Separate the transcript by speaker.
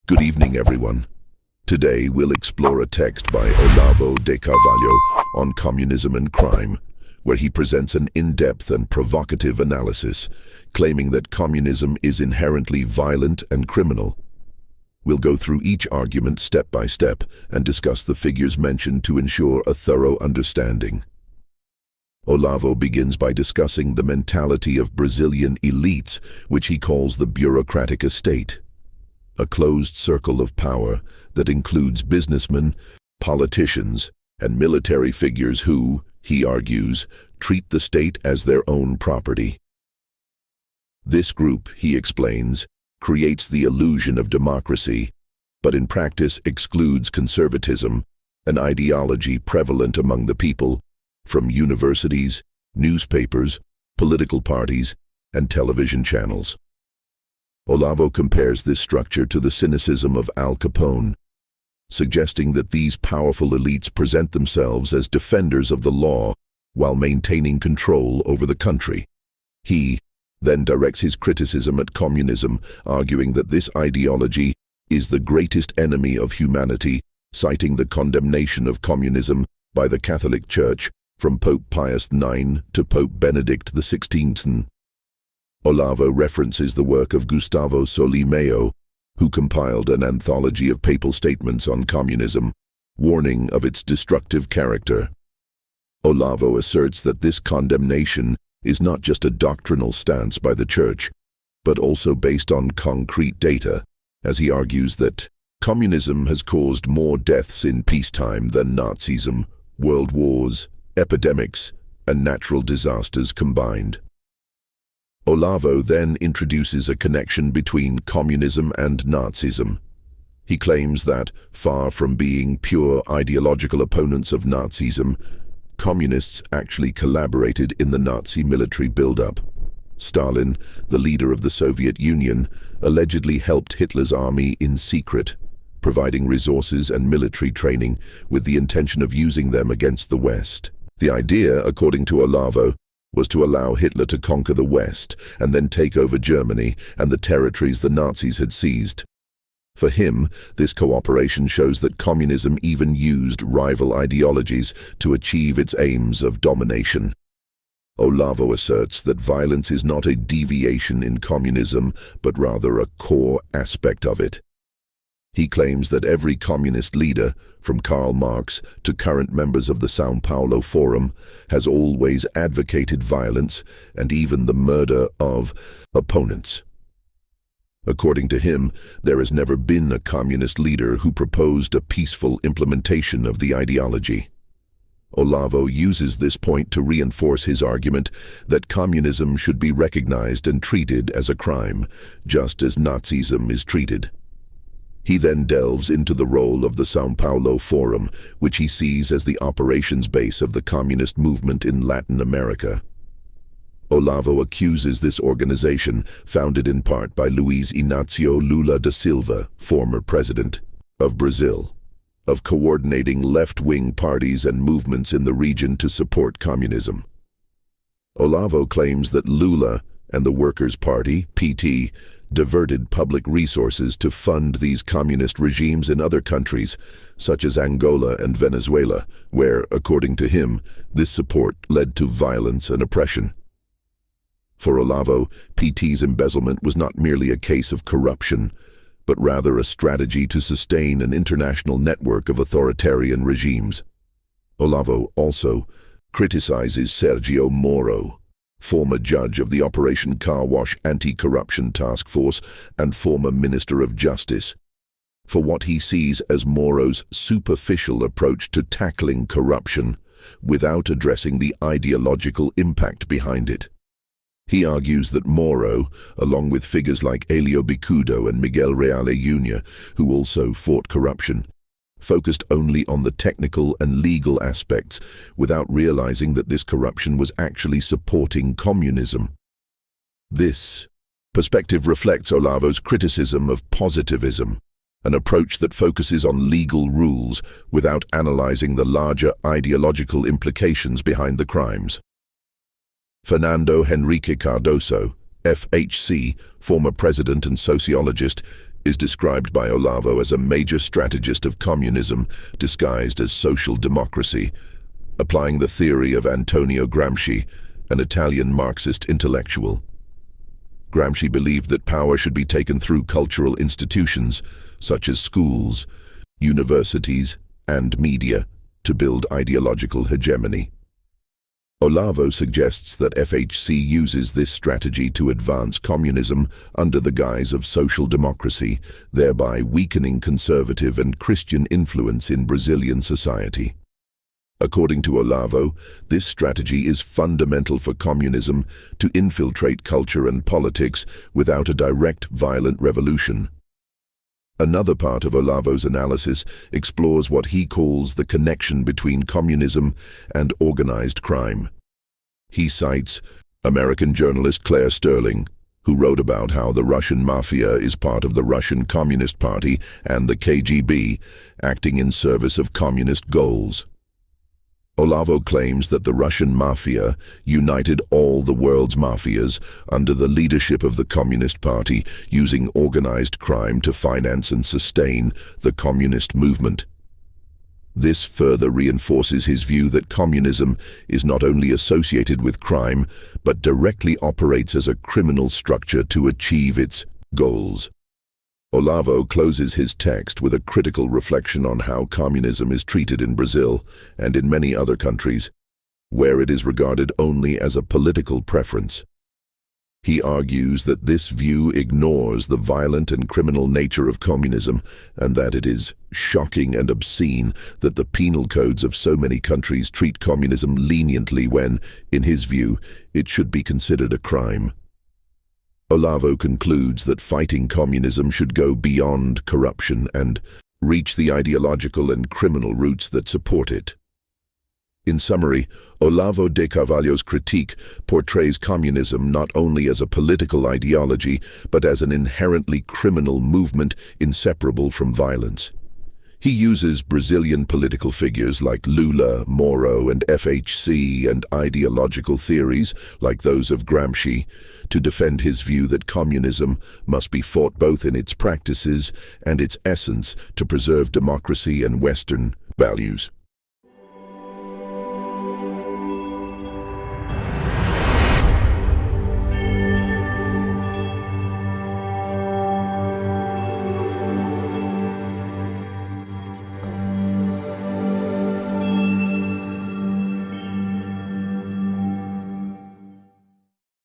Speaker 1: Good evening, everyone. Today, we'll explore a text by Olavo de Carvalho on communism and crime, where he presents an in-depth and provocative analysis, claiming that communism is inherently violent and criminal. We'll go through each argument step by step and discuss the figures mentioned to ensure a thorough understanding. Olavo begins by discussing the mentality of Brazilian elites, which he calls the bureaucratic estate. A closed circle of power that includes businessmen, politicians, and military figures who, he argues, treat the state as their own property. This group, he explains, creates the illusion of democracy, but in practice excludes conservatism, an ideology prevalent among the people, from universities, newspapers, political parties, and television channels. Olavo compares this structure to the cynicism of Al Capone, suggesting that these powerful elites present themselves as defenders of the law while maintaining control over the country. He then directs his criticism at communism, arguing that this ideology is the greatest enemy of humanity, citing the condemnation of communism by the Catholic Church from Pope Pius IX to Pope Benedict XVI. Olavo references the work of Gustavo Solimao, who compiled an anthology of papal statements on communism, warning of its destructive character. Olavo asserts that this condemnation is not just a doctrinal stance by the Church, but also based on concrete data, as he argues that communism has caused more deaths in peacetime than Nazism, world wars, epidemics, and natural disasters combined. Olavo then introduces a connection between communism and Nazism. He claims that, far from being pure ideological opponents of Nazism, communists actually collaborated in the Nazi military buildup. Stalin, the leader of the Soviet Union, allegedly helped Hitler's army in secret, providing resources and military training with the intention of using them against the West. The idea, according to Olavo, was to allow Hitler to conquer the West and then take over Germany and the territories the Nazis had seized. For him, this cooperation shows that communism even used rival ideologies to achieve its aims of domination. Olavo asserts that violence is not a deviation in communism, but rather a core aspect of it. He claims that every communist leader, from Karl Marx to current members of the São Paulo Forum, has always advocated violence and even the murder of opponents. According to him, there has never been a communist leader who proposed a peaceful implementation of the ideology. Olavo uses this point to reinforce his argument that communism should be recognized and treated as a crime, just as Nazism is treated. He then delves into the role of the São Paulo Forum, which he sees as the operations base of the communist movement in Latin America. Olavo accuses this organization, founded in part by Luiz Inácio Lula da Silva, former president of Brazil, of coordinating left-wing parties and movements in the region to support communism. Olavo claims that Lula and the Workers' Party, PT, diverted public resources to fund these communist regimes in other countries, such as Angola and Venezuela, where, according to him, this support led to violence and oppression. For Olavo, PT's embezzlement was not merely a case of corruption, but rather a strategy to sustain an international network of authoritarian regimes. Olavo also criticizes Sergio Moro, former judge of the Operation Car Wash Anti-Corruption Task Force and former Minister of Justice, for what he sees as Moro's superficial approach to tackling corruption without addressing the ideological impact behind it. He argues that Moro, along with figures like Helio Bicudo and Miguel Reale Jr., who also fought corruption, focused only on the technical and legal aspects without realizing that this corruption was actually supporting communism. This perspective reflects Olavo's criticism of positivism, an approach that focuses on legal rules without analyzing the larger ideological implications behind the crimes. Fernando Henrique Cardoso, FHC, former president and sociologist, is described by Olavo as a major strategist of communism disguised as social democracy, applying the theory of Antonio Gramsci, an Italian Marxist intellectual. Gramsci believed that power should be taken through cultural institutions, such as schools, universities, and media, to build ideological hegemony. Olavo suggests that FHC uses this strategy to advance communism under the guise of social democracy, thereby weakening conservative and Christian influence in Brazilian society. According to Olavo, this strategy is fundamental for communism to infiltrate culture and politics without a direct violent revolution. Another part of Olavo's analysis explores what he calls the connection between communism and organized crime. He cites American journalist Claire Sterling, who wrote about how the Russian mafia is part of the Russian Communist Party and the KGB, acting in service of communist goals. Olavo claims that the Russian mafia united all the world's mafias under the leadership of the Communist Party, using organized crime to finance and sustain the communist movement. This further reinforces his view that communism is not only associated with crime, but directly operates as a criminal structure to achieve its goals. Olavo closes his text with a critical reflection on how communism is treated in Brazil and in many other countries, where it is regarded only as a political preference. He argues that this view ignores the violent and criminal nature of communism, and that it is shocking and obscene that the penal codes of so many countries treat communism leniently when, in his view, it should be considered a crime. Olavo concludes that fighting communism should go beyond corruption and reach the ideological and criminal roots that support it. In summary, Olavo de Carvalho's critique portrays communism not only as a political ideology, but as an inherently criminal movement inseparable from violence. He uses Brazilian political figures like Lula, Moro, and FHC, and ideological theories like those of Gramsci to defend his view that communism must be fought both in its practices and its essence to preserve democracy and Western values.